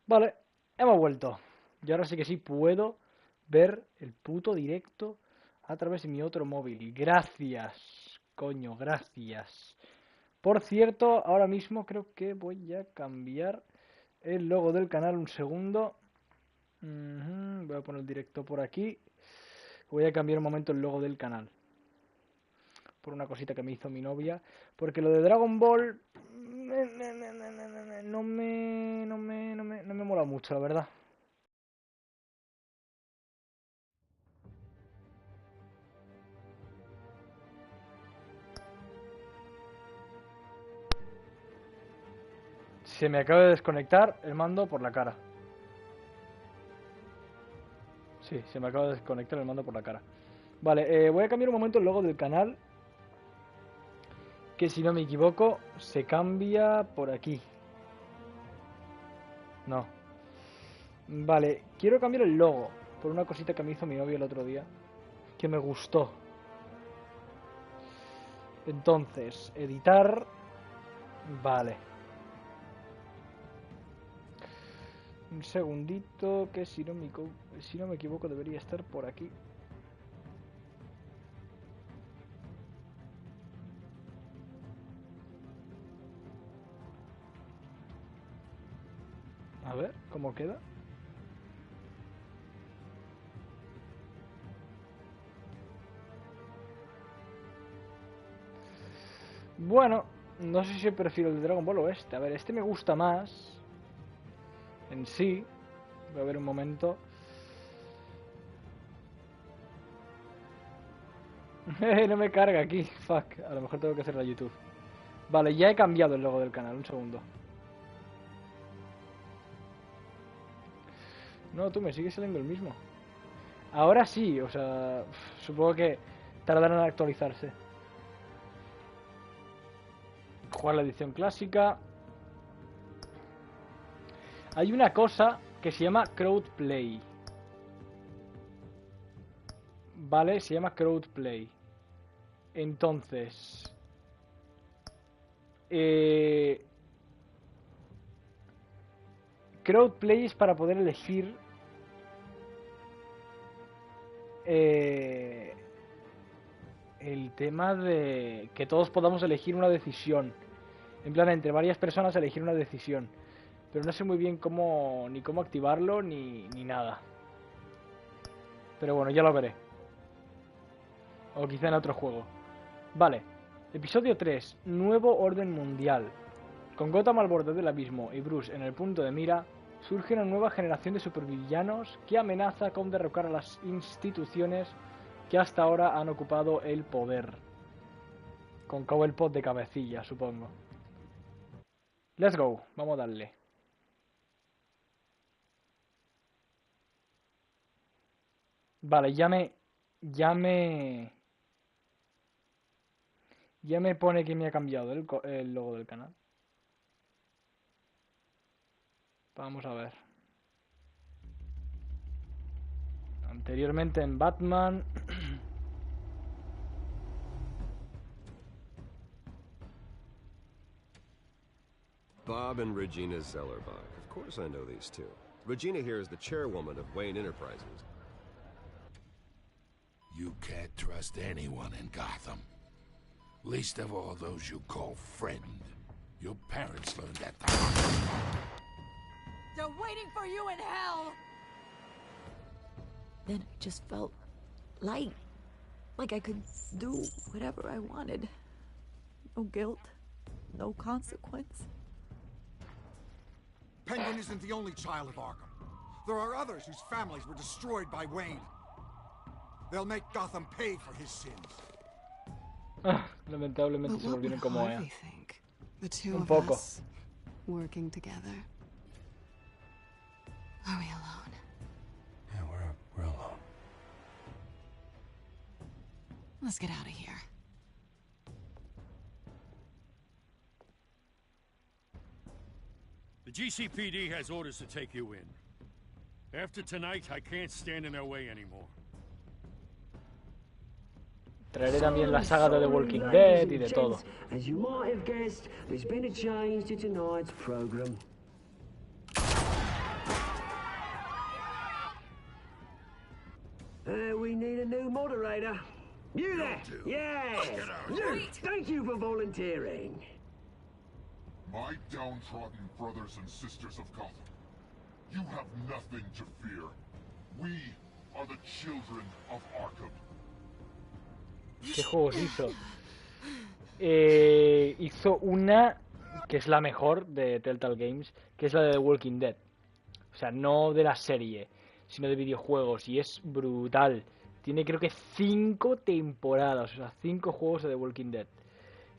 Vale, hemos vuelto. Y ahora sí que sí puedo ver el puto directo a través de mi otro móvil. Gracias, coño, gracias. Por cierto, ahora mismo creo que voy a cambiar el logo del canal. Un segundo. Voy a poner el directo por aquí. Voy a cambiar un momento el logo del canal. Por una cosita que me hizo mi novia. Porque lo de Dragon Ball no me mola mucho, la verdad. Se me acaba de desconectar el mando por la cara. Sí, se me acaba de desconectar el mando por la cara. Vale, voy a cambiar un momento el logo del canal. Que si no me equivoco, se cambia por aquí. No. Vale, quiero cambiar el logo. Por una cosita que me hizo mi novio el otro día. Que me gustó. Entonces, editar. Vale. Un segundito, que si no me equivoco debería estar por aquí. A ver, ¿cómo queda? Bueno, no sé si prefiero el de Dragon Ball o este. A ver, este me gusta más. En sí. Voy a ver un momento. No me carga aquí. Fuck. A lo mejor tengo que hacer la YouTube. Vale, ya he cambiado el logo del canal. Un segundo. No, tú me sigue saliendo el mismo. Ahora sí, o sea, supongo que tardarán en actualizarse. Jugar la edición clásica. Hay una cosa que se llama crowdplay. Vale, se llama crowdplay. Entonces, crowdplay es para poder elegir el tema de que todos podamos elegir una decisión. En plan, entre varias personas elegir una decisión. Pero no sé muy bien cómo ni cómo activarlo ni nada. Pero bueno, ya lo veré. O quizá en otro juego. Vale. Episodio 3. Nuevo orden mundial. Con Gotham al borde del abismo y Bruce en el punto de mira, surge una nueva generación de supervillanos que amenaza con derrocar a las instituciones que hasta ahora han ocupado el poder. Con Cobblepot de cabecilla, supongo. Let's go, vamos a darle. Vale, ya me pone que me ha cambiado el logo del canal. Vamos a ver. Anteriormente en Batman. Bob and Regina Zellerbach. Of course I know these two. Regina here is the chairwoman of Wayne Enterprises. You can't trust anyone in Gotham. Least of all those you call friend. Your parents learned that the hard way. They're waiting for you in hell! Then I just felt light. Like I could do whatever I wanted. No guilt. No consequence. Penguin isn't the only child of Arkham. There are others whose families were destroyed by Wayne. They'll make Gotham pay for his sins. Lamentablemente se volvieron como ella. The two Un of poco. us working together. Are we alone? Yeah, we're alone. Let's get out of here. The GCPD has orders to take you in. After tonight, I can't stand in their way anymore. Traeré también la saga de The Walking Dead y de todo. As you might have guessed, there's been a change to tonight's program. new moderator. You there? Yeah. Thank you for volunteering. My downtrodden brothers and sisters of Gotham, you have nothing to fear. We are the children of Arkham. ¿Qué juegos hizo? Hizo una que es la mejor de Telltale Games, que es la de The Walking Dead. O sea, no de la serie, sino de videojuegos. Y es brutal. Tiene creo que 5 temporadas, o sea, 5 juegos de The Walking Dead.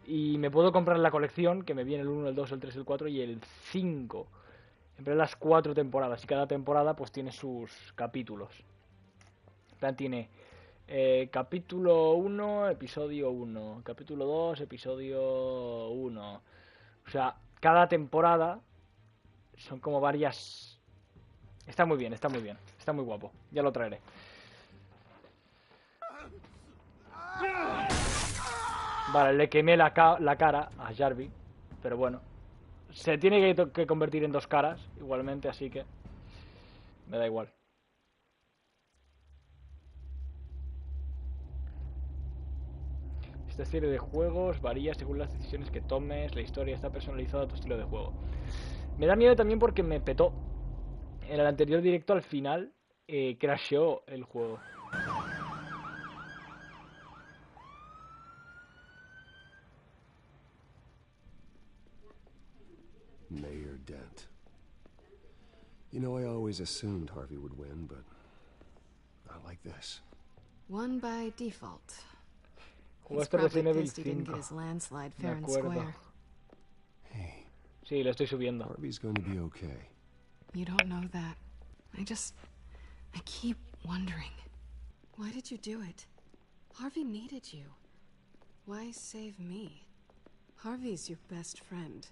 Y me puedo comprar la colección, que me viene el 1, el 2, el 3, el 4 y el 5. Siempre las 4 temporadas. Y cada temporada pues tiene sus capítulos. En plan, tiene capítulo 1, episodio 1. Capítulo 2, episodio 1. O sea, cada temporada son como varias... Está muy bien, está muy bien. Está muy guapo. Ya lo traeré. Vale, le quemé la cara a Jarvis. Pero bueno. Se tiene que convertir en 2 caras, igualmente, así que... Me da igual. Esta serie de juegos varía según las decisiones que tomes. La historia está personalizada a tu estilo de juego. Me da miedo también porque me petó. En el anterior directo al final crasheó el juego. Mayor Dent. You know, I always assumed Harvey would win, but not like this. Won by default. He's Jugaste probably Resident Evil pissed he didn't 5. get his landslide Me fair and acuerdo. square. Hey, Sí, lo estoy subiendo. Harvey's going to be okay. You don't know that. I keep wondering. Why did you do it? Harvey needed you. Why save me? Harvey's your best friend.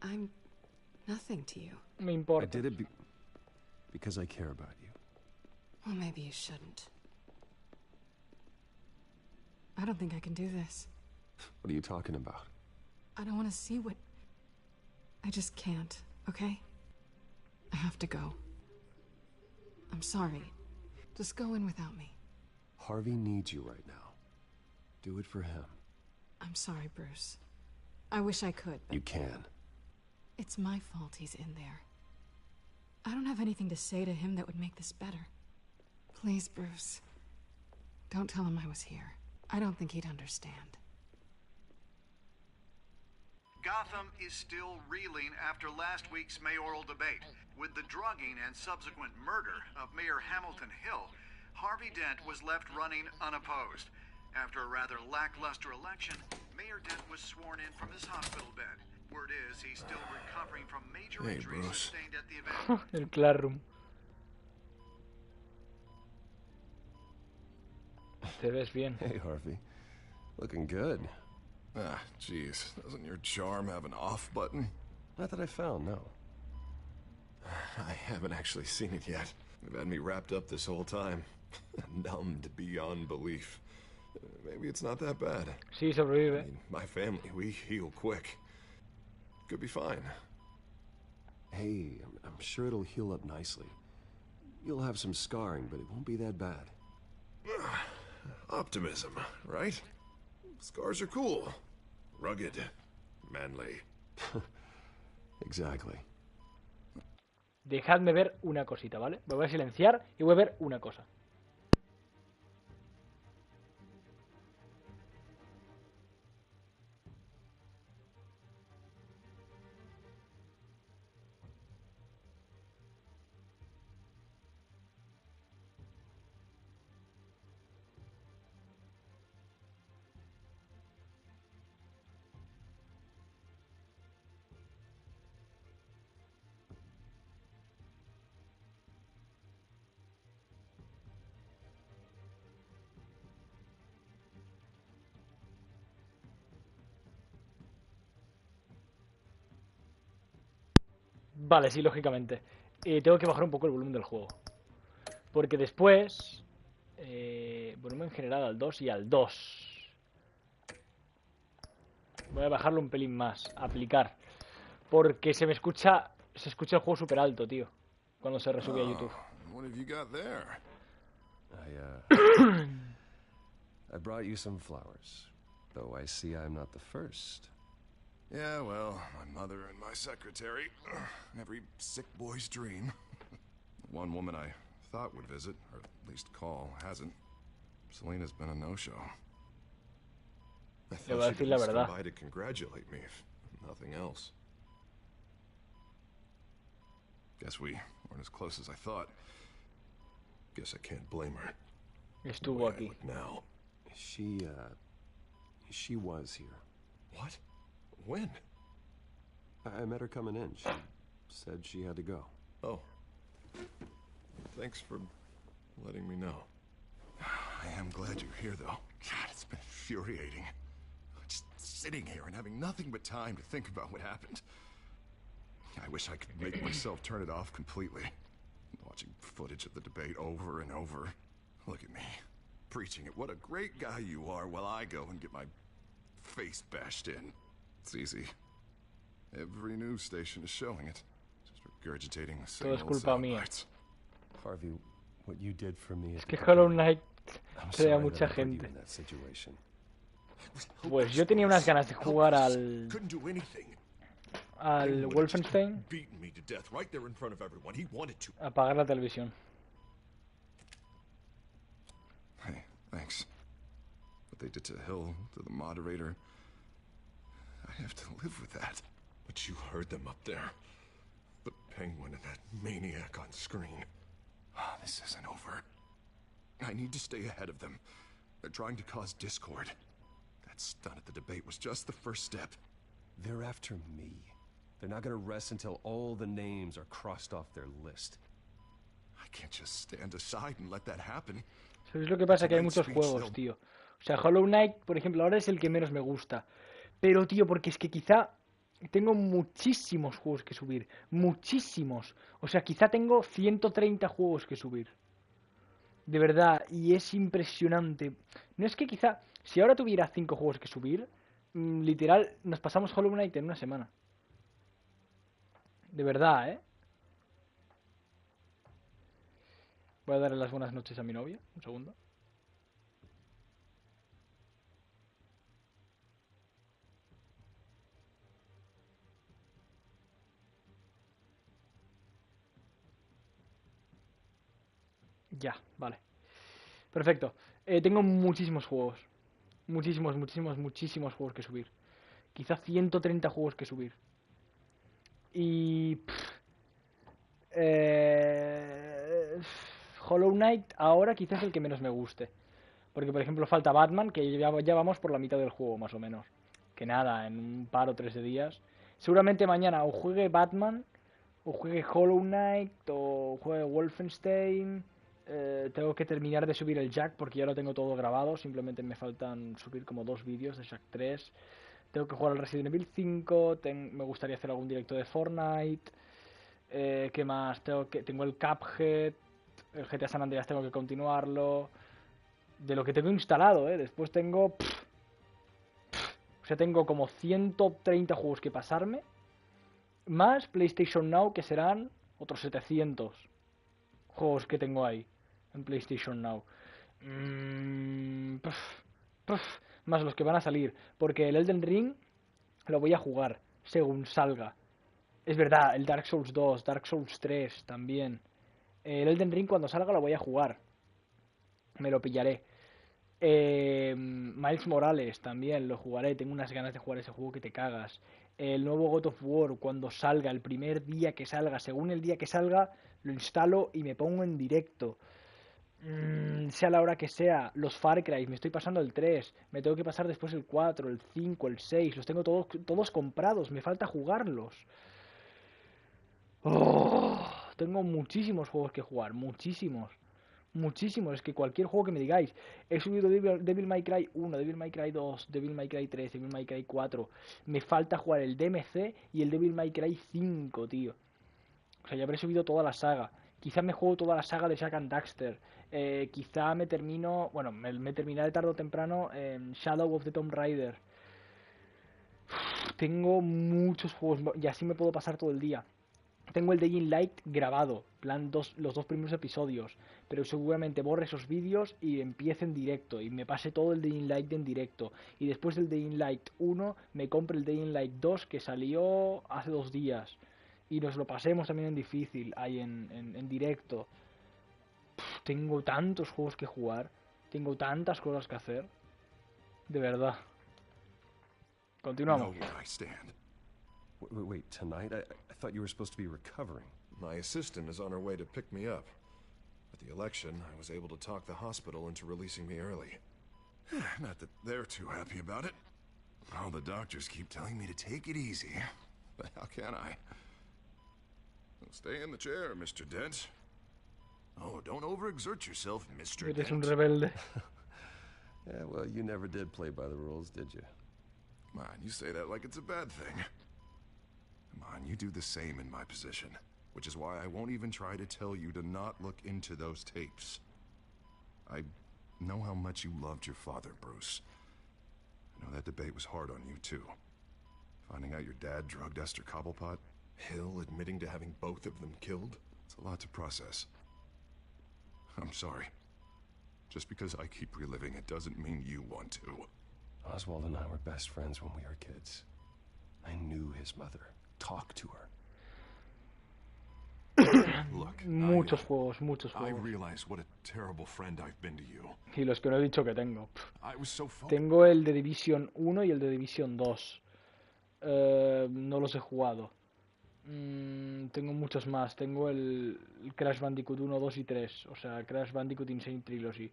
I'm nothing to you. Me I importa. did it because I care about you. Well, maybe you shouldn't. I don't think I can do this. What are you talking about? I don't want to see what... I just can't, okay? I have to go. I'm sorry. Just go in without me. Harvey needs you right now. Do it for him. I'm sorry, Bruce. I wish I could, but You can. it's my fault he's in there. I don't have anything to say to him that would make this better. Please, Bruce. Don't tell him I was here. I don't think he'd understand. Gotham is still reeling after last week's mayoral debate. With the drugging and subsequent murder of Mayor Hamilton Hill, Harvey Dent was left running unopposed. After a rather lackluster election, Mayor Dent was sworn in from his hospital bed. Word is he's still recovering from major injuries sustained at the event. El Classroom. Te ves bien. Hey, Harvey. Looking good. Ah, jeez. Doesn't your charm have an off button? Not that I found, no. I haven't actually seen it yet. They've had me wrapped up this whole time. Numbed beyond belief. Maybe it's not that bad. Sí, sobrevive. I mean, my family, we heal quick. Could be fine. Hey, I'm sure it'll heal up nicely. You'll have some scarring, but it won't be that bad. Optimism, right? Scars are cool. Rugged. Manly. Exactly. Dejadme ver una cosita, ¿vale? Me voy a silenciar y voy a ver una cosa. Vale, sí, lógicamente. Tengo que bajar un poco el volumen del juego. Porque después... volumen general al 2 y al 2. Voy a bajarlo un pelín más. Aplicar. Porque se escucha el juego súper alto, tío. Cuando se resube a YouTube. What have you got there? brought you some flowers. Though I see I'm not the first. Yeah, well, my mother and my secretary. Every sick boy's dream. One woman I thought would visit, or at least call, hasn't. Selena's been a no-show. I thought she'd at least come by to congratulate me, if nothing else. Guess we weren't as close as I thought. Guess I can't blame her. Estuvo aquí. Now, she was here. What? When? I met her coming in. She said she had to go. Oh. Thanks for letting me know. I am glad you're here, though. God, it's been infuriating. Just sitting here and having nothing but time to think about what happened. I wish I could make myself turn it off completely. Watching footage of the debate over and over. Look at me, preaching it. What a great guy you are, while I go and get my face bashed in. It's easy. Every news station is showing it. Just regurgitating the same old sound bites. Harvey, what you did for me. Es que Hollow Knight crea mucha gente. Pues yo tenía unas ganas de jugar al Wolfenstein. Apagar la televisión. Hey, thanks. What they did to Hill, to the moderator, I have to live with that. But you heard them up there. The Penguin and that maniac on screen. This isn't over. I need to stay ahead of them. They're trying to cause discord. That stunt at the debate was just the first step. They're after me. They're not gonna rest until all the names are crossed off their list. I can't just stand aside and let that happen. ¿Sabes lo que pasa? Que hay muchos juegos, tío. O sea, Hollow Knight, por ejemplo, ahora es el que menos me gusta. Pero, tío, porque es que quizá tengo muchísimos juegos que subir. Muchísimos. O sea, quizá tengo 130 juegos que subir. De verdad. Y es impresionante. No es que quizá... Si ahora tuviera 5 juegos que subir, literal, nos pasamos Hollow Knight en una semana. De verdad, ¿eh? Voy a darle las buenas noches a mi novia. Un segundo. Ya, vale. Perfecto. Tengo muchísimos juegos. Muchísimos juegos que subir. Quizá 130 juegos que subir. Y... Hollow Knight ahora quizás es el que menos me guste. Porque, por ejemplo, falta Batman, que ya vamos por la mitad del juego, más o menos. Que nada, en un par o 3 de días. Seguramente mañana o juegue Batman, o juegue Hollow Knight, o juegue Wolfenstein. Tengo que terminar de subir el Jack, porque ya lo tengo todo grabado. Simplemente me faltan subir como 2 vídeos de Jack 3. Tengo que jugar al Resident Evil 5. Me gustaría hacer algún directo de Fortnite. ¿Qué más? Tengo el Cuphead. El GTA San Andreas tengo que continuarlo. De lo que tengo instalado, Después tengo... O sea, tengo como 130 juegos que pasarme. Más PlayStation Now, que serán otros 700 juegos que tengo ahí en PlayStation Now. Más los que van a salir. Porque el Elden Ring lo voy a jugar según salga. Es verdad, el Dark Souls 2, Dark Souls 3 también. El Elden Ring cuando salga lo voy a jugar. Me lo pillaré. Miles Morales también lo jugaré. Tengo unas ganas de jugar ese juego que te cagas. El nuevo God of War cuando salga, el primer día que salga, según el día que salga, lo instalo y me pongo en directo. Sea la hora que sea. Los Far Cry, me estoy pasando el 3. Me tengo que pasar después el 4, el 5, el 6. Los tengo todos comprados. Me falta jugarlos. Tengo muchísimos juegos que jugar. Muchísimos. Es que cualquier juego que me digáis. He subido Devil May Cry 1, Devil May Cry 2, Devil May Cry 3, Devil May Cry 4. Me falta jugar el DMC y el Devil May Cry 5, tío. O sea, ya habré subido toda la saga. Quizá me juego toda la saga de Jack and Daxter. Quizá me termino... Bueno, me terminaré tarde o temprano en Shadow of the Tomb Raider. Tengo muchos juegos y así me puedo pasar todo el día. Tengo el Dying Light grabado, plan los dos primeros episodios, pero seguramente borre esos vídeos y empiece en directo y me pase todo el Dying Light en directo. Y después del Dying Light 1 me compre el Dying Light 2 que salió hace 2 días y nos lo pasemos también en difícil, ahí en directo. Tengo tantos juegos que jugar, tengo tantas cosas que hacer, de verdad. Continuamos. Wait, tonight? I thought you were supposed to be recovering. My assistant is on her way to pick me up. At the election, I was able to talk the hospital into releasing me early. Not that they're too happy about it. All the doctors keep telling me to take it easy. But how can I? Stay in the chair, Mr. Dent. Oh, don't overexert yourself, Mr. Dent. Eres un rebelde. Yeah, well, you never did play by the rules, did you? Come on, you say that like it's a bad thing. Come on, you do the same in my position. Which is why I won't even try to tell you to not look into those tapes. I know how much you loved your father, Bruce. I know that debate was hard on you, too. Finding out your dad drugged Esther Cobblepot, Hill admitting to having both of them killed. It's a lot to process. I'm sorry. Just because I keep reliving it doesn't mean you want to. Oswald and I were best friends when we were kids. I knew his mother. Talked to her. Look, muchos juegos. I realize what a terrible friend I've been to you. Y los que no he dicho que tengo. I was so Tengo el de Division 1 y el de Division 2. No los he jugado. Tengo muchos más. Tengo el Crash Bandicoot 1, 2 y 3. O sea, Crash Bandicoot Insane Trilogy.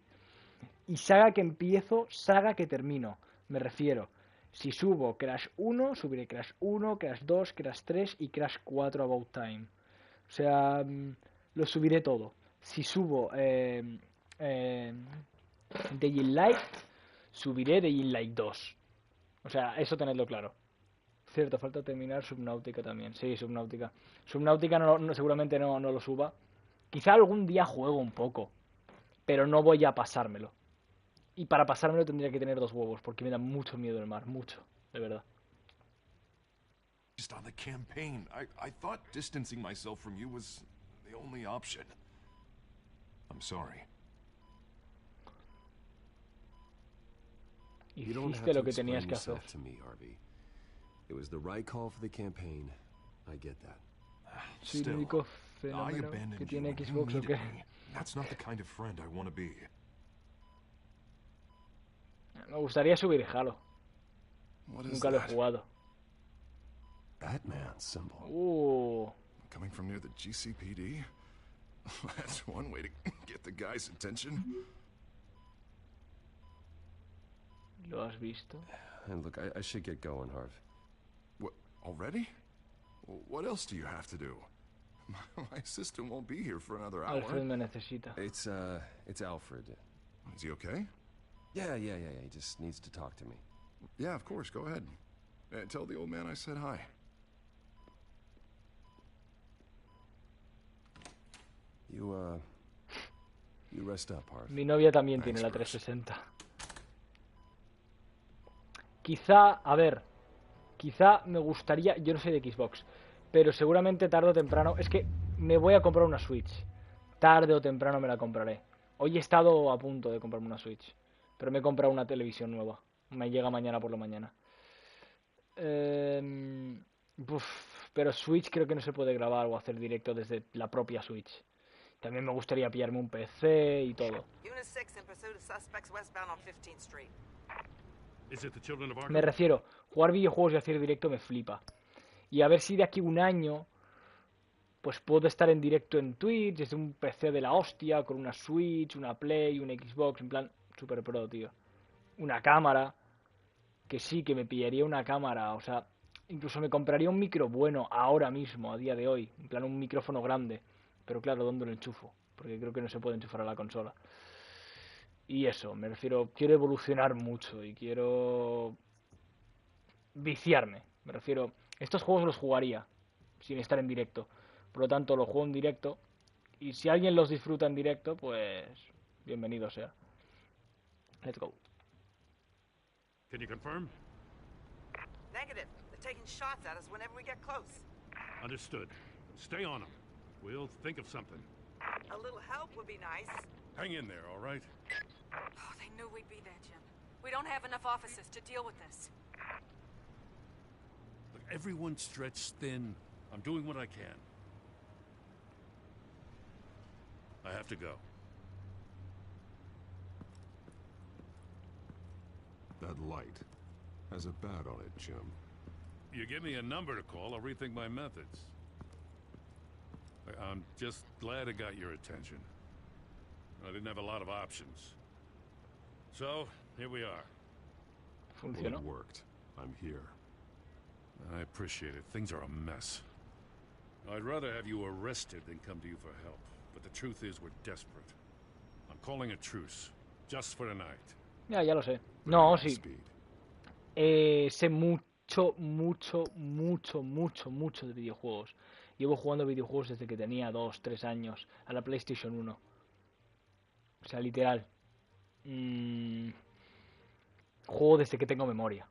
Y saga que empiezo, saga que termino. Me refiero. Si subo Crash 1, subiré Crash 1, Crash 2, Crash 3 y Crash 4 About Time. O sea, lo subiré todo. Si subo Dying Light, subiré Dying Light 2. O sea, eso tenedlo claro. Cierto, falta terminar Subnautica también. Sí, Subnautica. Subnautica seguramente no lo suba. Quizá algún día juego un poco, pero no voy a pasármelo. Y para pasármelo tendría que tener 2 huevos, porque me da mucho miedo el mar, mucho, de verdad. Just on the campaign, I thought distancing myself from you was the only option. I'm sorry. Hiciste lo que tenías que hacer. To me, Harvey. It was the right call for the campaign. I get that. Soy el único fenómeno que tiene Xbox o qué. That's not the kind of friend I want to be. Me gustaría subir Halo. Nunca lo he jugado. Batman symbol. Coming from near the GCPD? That's one way to get the guy's attention. ¿Lo has visto? And look, I should get going, Harv. What, already? What else do you have to do? My assistant won't be here for another hour. Alfred me necesita. It's Alfred. Is he okay? Yeah. He just needs to talk to me. Yeah, of course. Go ahead. Tell the old man I said hi. You rest up, Harv. Mi novia también tiene la 360. Quizá me gustaría, yo no soy de Xbox, pero seguramente tarde o temprano, es que me voy a comprar una Switch. Tarde o temprano me la compraré. Hoy he estado a punto de comprarme una Switch, pero me he comprado una televisión nueva. Me llega mañana por la mañana. Pero Switch creo que no se puede grabar o hacer directo desde la propia Switch. También me gustaría pillarme un PC y todo. Me refiero, jugar videojuegos y hacer directo me flipa. Y a ver si de aquí un año pues puedo estar en directo en Twitch desde un PC de la hostia, con una Switch, una Play, una Xbox, en plan super pro, tío. Una cámara, que sí, que me pillaría una cámara, o sea, incluso me compraría un micro bueno ahora mismo, a día de hoy, en plan un micrófono grande. Pero claro, ¿dónde lo enchufo? Porque creo que no se puede enchufar a la consola. Y eso, me refiero, quiero evolucionar mucho y quiero viciarme. Me refiero, estos juegos los jugaría sin estar en directo. Por lo tanto, los juego en directo. Y si alguien los disfruta en directo, pues bienvenido sea. Let's go. Can you confirm? Negative. They're taking shots at us whenever we get close. Understood. Stay on them. We'll think of something. A little help would be nice. Hang in there, all right? Oh, they knew we'd be there, Jim. We don't have enough officers to deal with this. Look, everyone's stretched thin. I'm doing what I can. I have to go. That light has a bat on it, Jim. You give me a number to call, I'll rethink my methods. I'm just glad it got your attention. I didn't have a lot of options. So, here we are. Well, it worked. I'm here. I appreciate it. Things are a mess. I'd rather have you arrested than come to you for help. But the truth is, we're desperate. I'm calling a truce. Just for tonight. Ya lo sé. No, sí. Sé mucho de videojuegos. Llevo jugando videojuegos desde que tenía 2, 3 años. A la PlayStation 1. O sea, literal. Juego desde que tengo memoria.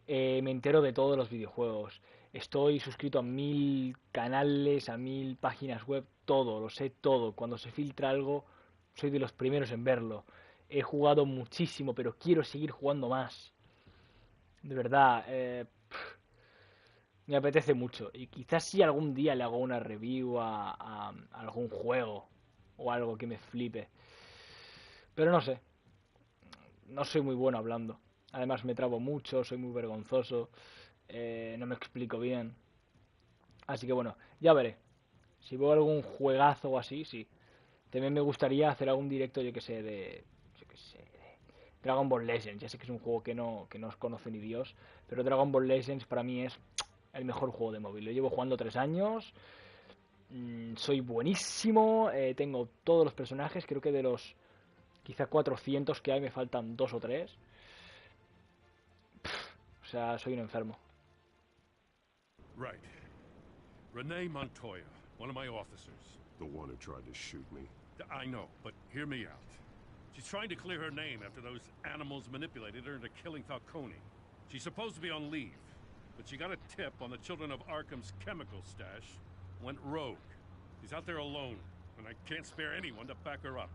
Me entero de todos los videojuegos. Estoy suscrito a 1000 canales, a 1000 páginas web. Todo, lo sé todo. Cuando se filtra algo, soy de los primeros en verlo. He jugado muchísimo, pero quiero seguir jugando más. De verdad, me apetece mucho. Y quizás si algún día le hago una review a algún juego o algo que me flipe. Pero no sé. No soy muy bueno hablando. Además me trabo mucho, soy muy vergonzoso. No me explico bien. Así que bueno, ya veré. Si veo algún juegazo o así, sí. También me gustaría hacer algún directo, yo que sé, de Dragon Ball Legends. Ya sé que es un juego que no os conoce ni Dios, pero Dragon Ball Legends para mí es el mejor juego de móvil. Lo llevo jugando 3 años. Soy buenísimo. Tengo todos los personajes. Creo que de los quizá 400 que hay me faltan 2 o 3. O sea, soy un enfermo. Right. Renee Montoya, one of my officers. The one who tried to shoot me. I know, but hear me out. She's trying to clear her name after those animals manipulated her into killing Falcone. She's supposed to be on leave, but she got a tip on the Children of Arkham's chemical stash, went rogue. She's out there alone, and I can't spare anyone to back her up.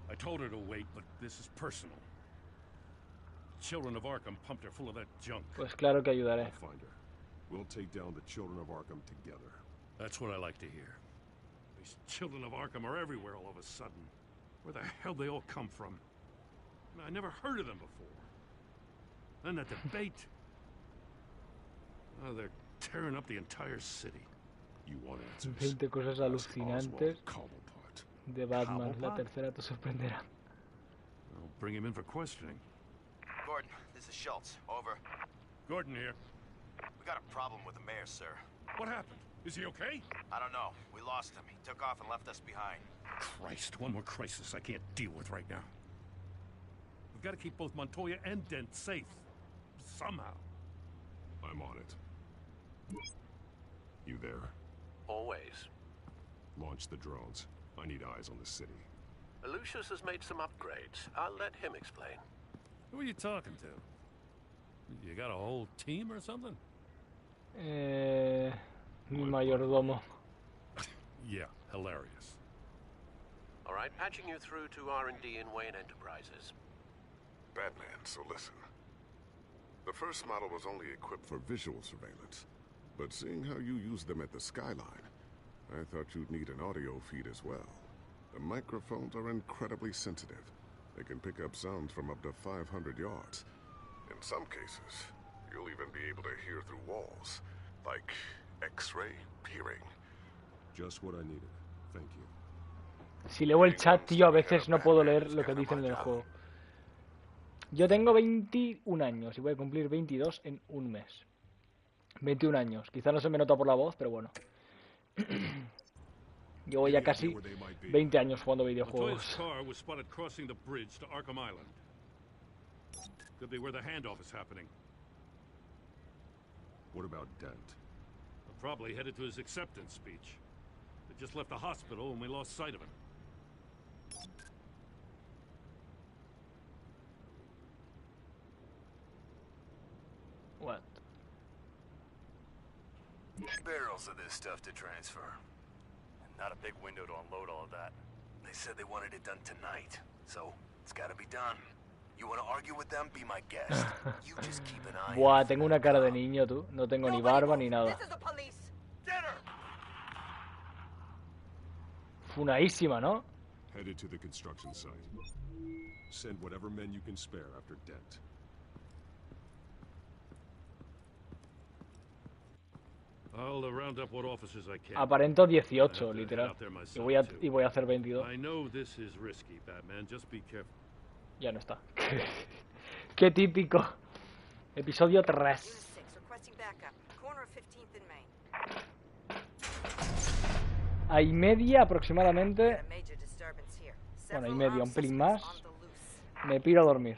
I told her to wait, but this is personal. Children of Arkham pumped her full of that junk. Pues claro que ayudaré. I'll find her. We'll take down the Children of Arkham together. That's what I like to hear. These Children of Arkham are everywhere all of a sudden. Where the hell they all come from? I never heard of them before. Then that debate. Oh, they're tearing up the entire city. You want answers? 20 cosas alucinantes de Batman. La tercera te sorprenderá. I'll bring him in for questioning. Gordon, this is Schultz. Over. Gordon here. We got a problem with the mayor, sir. What happened? Is he okay? I don't know. We lost him. He took off and left us behind. Christ, one more crisis I can't deal with right now. We've got to keep both Montoya and Dent safe. Somehow. I'm on it. You there? Always. Launch the drones. I need eyes on the city. Lucius has made some upgrades. I'll let him explain. Who are you talking to? You got a whole team or something? Mi mayordomo. Yeah, hilarious. All right, patching you through to R&D in Wayne Enterprises. Batman, so listen. The first model was only equipped for visual surveillance, but seeing how you use them at the Skyline, I thought you'd need an audio feed as well. The microphones are incredibly sensitive. They can pick up sounds from up to 500 yards. In some cases, you'll even be able to hear through walls, like X-ray hearing. Just what I needed. Thank you. Si leo el chat, tío, a veces no puedo leer lo que dicen en el juego. Yo tengo 21 años y voy a cumplir 22 en un mes. 21 años. Quizá no se me nota por la voz, pero bueno. Llevo ya casi 20 años jugando videojuegos. Could be where the handoff is happening. What about Dent? Probably headed to his acceptance speech. They just left the hospital and we lost sight of him. What? Barrels of this stuff to transfer. And not a big window to unload all of that. They said they wanted it done tonight, so it's gotta be done. You wanna argue with them? Be my guest. You just keep an eye. Buah, tengo una cara de niño, tú. No tengo ni barba ni nada. Funaísima, ¿no? Headed to the construction site. Send whatever men you can spare after Dent. I'll round up what officers I can. Aparento 18, literal. Y voy a hacer 22. I know this is risky, Batman. Just be careful. Ya no está. Qué típico. Episodio 3. A y media aproximadamente. Bueno, y media, un pelín más. Me piro a dormir.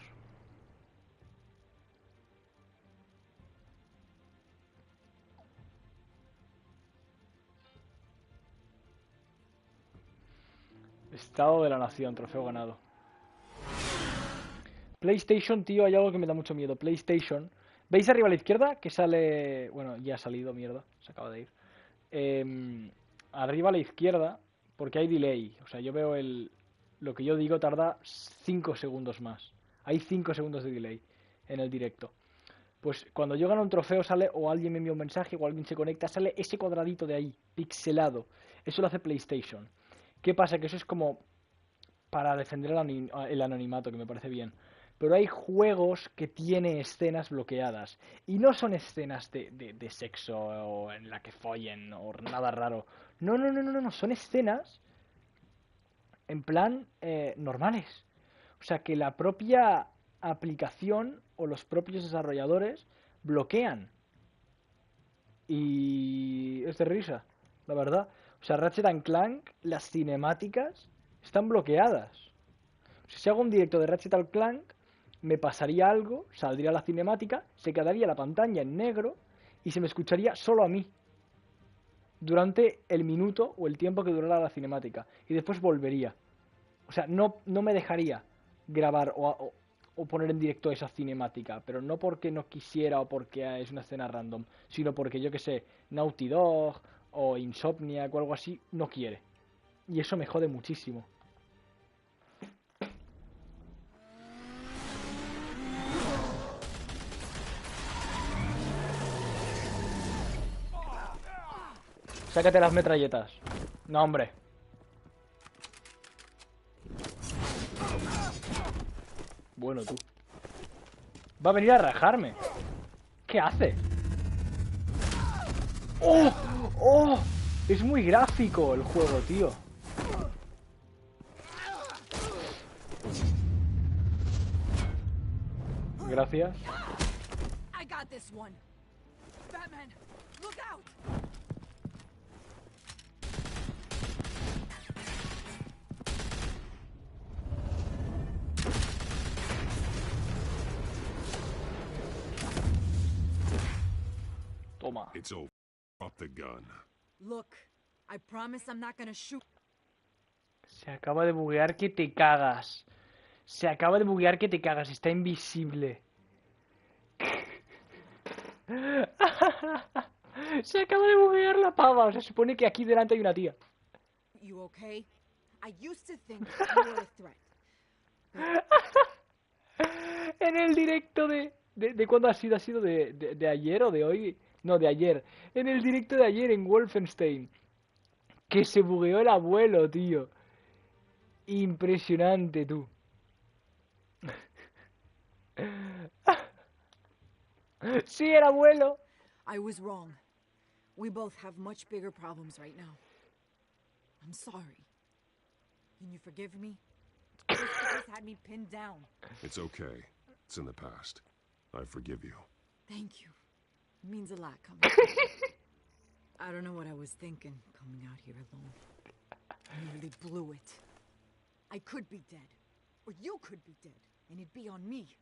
Estado de la nación, trofeo ganado. PlayStation, tío, hay algo que me da mucho miedo. PlayStation. ¿Veis arriba a la izquierda? Que sale... Bueno, ya ha salido, mierda. Se acaba de ir. Arriba a la izquierda, porque hay delay. O sea, yo veo lo que yo digo tarda 5 segundos más. Hay 5 segundos de delay en el directo. Pues cuando yo gano un trofeo sale, o alguien me envía un mensaje, o alguien se conecta, sale ese cuadradito de ahí, pixelado. Eso lo hace PlayStation. ¿Qué pasa? Que eso es como para defender el anonimato, que me parece bien. Pero hay juegos que tienen escenas bloqueadas. Y no son escenas de sexo o en la que follen o nada raro. No. Son escenas en plan normales. O sea, que la propia aplicación o los propios desarrolladores bloquean. Y es de risa, la verdad. O sea, Ratchet & Clank, las cinemáticas están bloqueadas. Si hago un directo de Ratchet & Clank, me pasaría algo, saldría la cinemática, se quedaría la pantalla en negro y se me escucharía solo a mí durante el minuto o el tiempo que durara la cinemática y después volvería. O sea, no me dejaría grabar o poner en directo esa cinemática, pero no porque no quisiera o porque es una escena random, sino porque yo que sé, Naughty Dog o Insomniac o algo así no quiere. Y eso me jode muchísimo. Sácate las metralletas. No, hombre. Bueno, tú. Va a venir a rajarme. ¿Qué hace? ¡Oh! ¡Oh! Es muy gráfico el juego, tío. Gracias. I got this one. Batman, look out. Toma. It's over. Drop the gun. Look, I promise I'm not gonna shoot. Se acaba de buguear que te cagas. Se acaba de buguear que te cagas. Está invisible. Se acaba de buguear la pava. O sea, se supone que aquí delante hay una tía. You okay? I used to think you were a threat. En el directo de cuándo ha sido de ayer o de hoy. No, de ayer. En el directo de ayer en Wolfenstein. Que se bugueó el abuelo, tío. Impresionante, tú. Sí, el abuelo. I was wrong. We both have much bigger problems right now. I'm sorry. Can you forgive me? This had me pinned down. It's okay. It's in the past. I forgive you. Thank you. It means a lot coming. I don't know what I was thinking coming out here alone. I nearly blew it. I could be dead. Or you could be dead. And it'd be on me.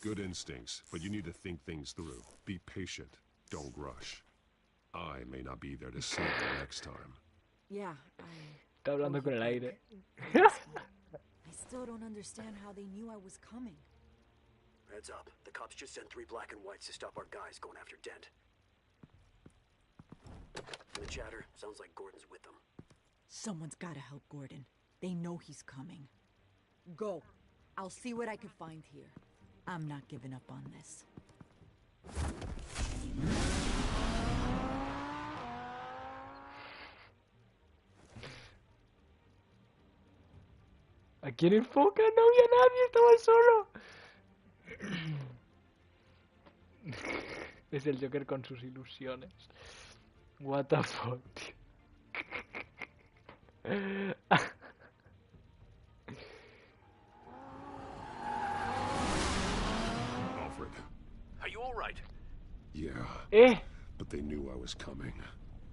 Good instincts, but you need to think things through. Be patient. Don't rush. I may not be there to save you next time. Yeah, Está hablando con el aire. I still don't understand how they knew I was coming. Heads up. The cops just sent 3 black and whites to stop our guys going after Dent. The chatter sounds like Gordon's with them. Someone's gotta help Gordon. They know he's coming. Go. I'll see what I can find here. I'm not giving up on this. ¿A quién enfoca? No había nadie, estaba solo. Es el Joker con sus ilusiones. What the fuck, tío. Alfred. Are you all right? Yeah. But they knew I was coming.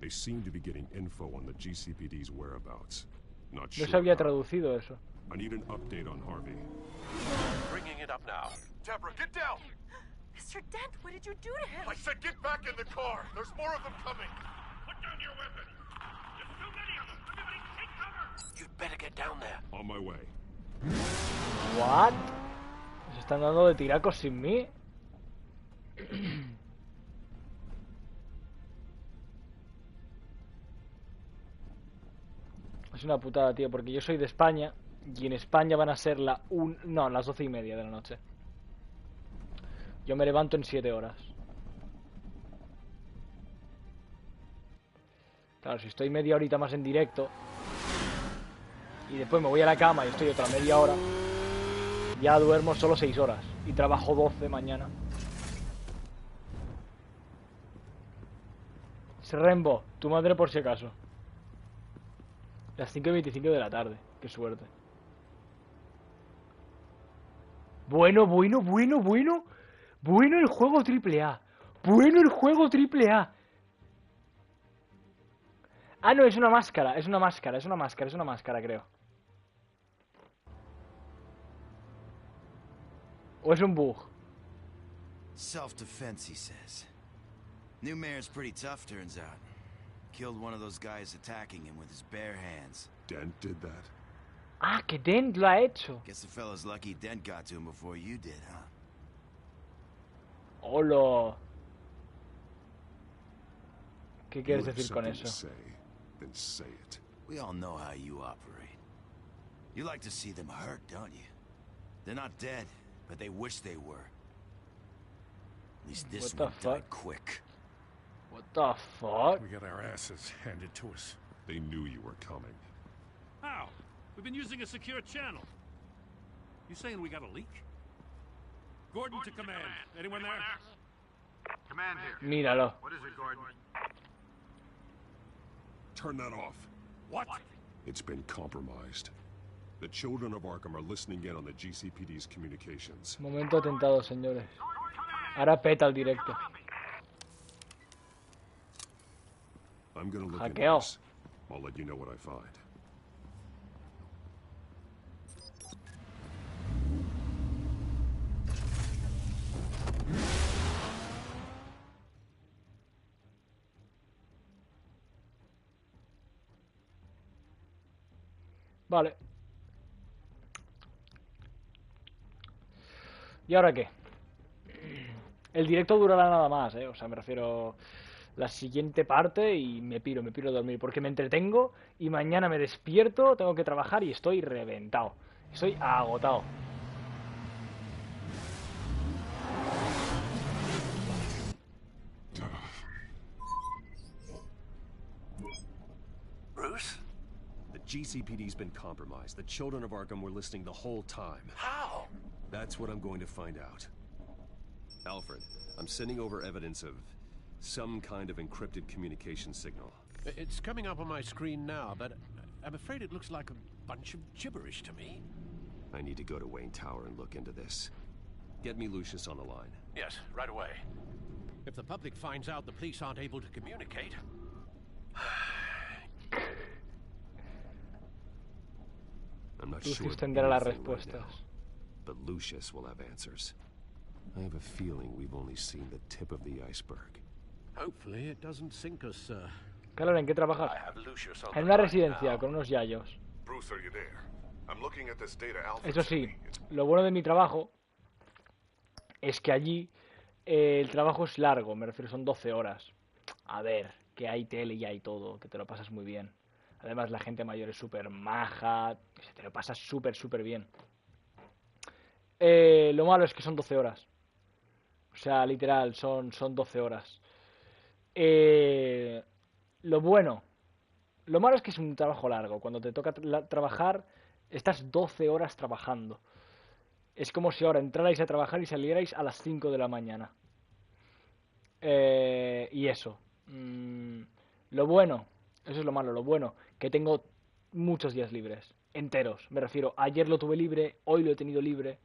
They seem to be getting info on the GCPD's whereabouts. Not No sure. se había traducido eso. I need an update on Harvey. Bringing it up now. Deborah, get down! Mr. Dent, what did you do to him? I said get back in the car! There's more of them coming! Put down your weapon! There's too many of them! Everybody take cover! You'd better get down there. On my way. What? ¿Se están dando de tiracos sin mí? Es una putada, tío, porque yo soy de España y en España van a ser las 12:30 de la noche. Yo me levanto en 7 horas. Claro, si estoy media horita más en directo y después me voy a la cama y estoy otra media hora, ya duermo solo 6 horas y trabajo 12 mañana. Rembo, tu madre por si acaso. Las 5:25 de la tarde. Qué suerte. Bueno. Bueno el juego AAA. Bueno el juego AAA. Ah, no, es una máscara, creo. ¿O es un bug? Self-defense, he says. New mayor's pretty tough, turns out. Killed one of those guys attacking him with his bare hands. Dent did that? Ah, que Dent lo ha hecho. Guess the fella's lucky Dent got to him before you did, huh? Hola. ¿Qué quieres You have decir con something to eso? say, then say it. We all know how you operate. You like to see them hurt, don't you? They're not dead, but they wish they were. At least this What the one died fuck? quick. What the fuck? We got our asses handed to us. They knew you were coming. How? We've been using a secure channel. You saying we got a leak? Gordon to command. Anyone there? Command here. Míralo. What is it, Gordon? Turn that off. What? It's been compromised. The children of Arkham are listening in on the GCPD's communications. Momento atentado, señores. Ahora peta el directo. I'm gonna look into Hackeo. this. I'll let you know what I find. Vale. ¿Y ahora qué? El directo durará nada más, O sea, me refiero la siguiente parte y me piro a dormir porque me entretengo y mañana me despierto, tengo que trabajar y estoy reventado. Estoy agotado. Bruce? The GCPD's been compromised. The children of Arkham were listening the whole time. How? That's what I'm going to find out. Alfred, I'm sending over evidence of some kind of encrypted communication signal. It's coming up on my screen now, but I'm afraid it looks like a bunch of gibberish to me. I need to go to Wayne Tower and look into this. Get me Lucius on the line. Yes, right away. If the public finds out the police aren't able to communicate... I'm not Lucius sure of tendrá las anything right respuestas. now, but Lucius will have answers. I have a feeling we've only seen the tip of the iceberg. Hopefully it doesn't sink us, sir. Claro, ¿en qué trabajas? I have Lucius on En the una line residencia now. con unos yayos. Bruce, are you there? I'm looking at this data Alfred Eso sent sí, me. It's lo bueno de mi trabajo es que allí el trabajo es largo, me refiero, son 12 horas. A ver, que hay tele y hay todo, que te lo pasas muy bien. Además la gente mayor es súper maja, se te lo pasas súper bien. Lo malo es que son 12 horas. O sea, literal, son 12 horas. Lo bueno, lo malo es que es un trabajo largo. Cuando te toca trabajar, estás 12 horas trabajando. Es como si ahora entrarais a trabajar y salierais a las 5 de la mañana. Y eso. Lo bueno, eso es lo malo, lo bueno, que tengo muchos días libres. Enteros, me refiero. Ayer lo tuve libre, hoy lo he tenido libre.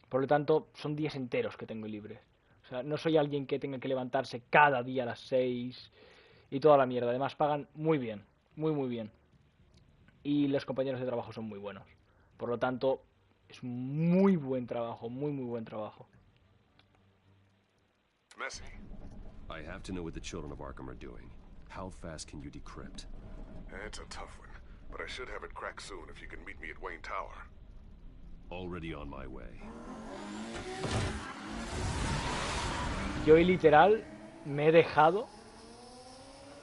Por lo tanto, son días enteros que tengo libres. O sea, no soy alguien que tenga que levantarse cada día a las 6 y toda la mierda. Además, pagan muy bien, muy bien. Y los compañeros de trabajo son muy buenos. Por lo tanto, es muy buen trabajo, muy buen trabajo. Messy. I have to know what the children of Arkham are doing. How fast can you decrypt? It's a tough one, but I should have it cracked soon if you can meet me at Wayne Tower. Already on my way. Yo literal me he dejado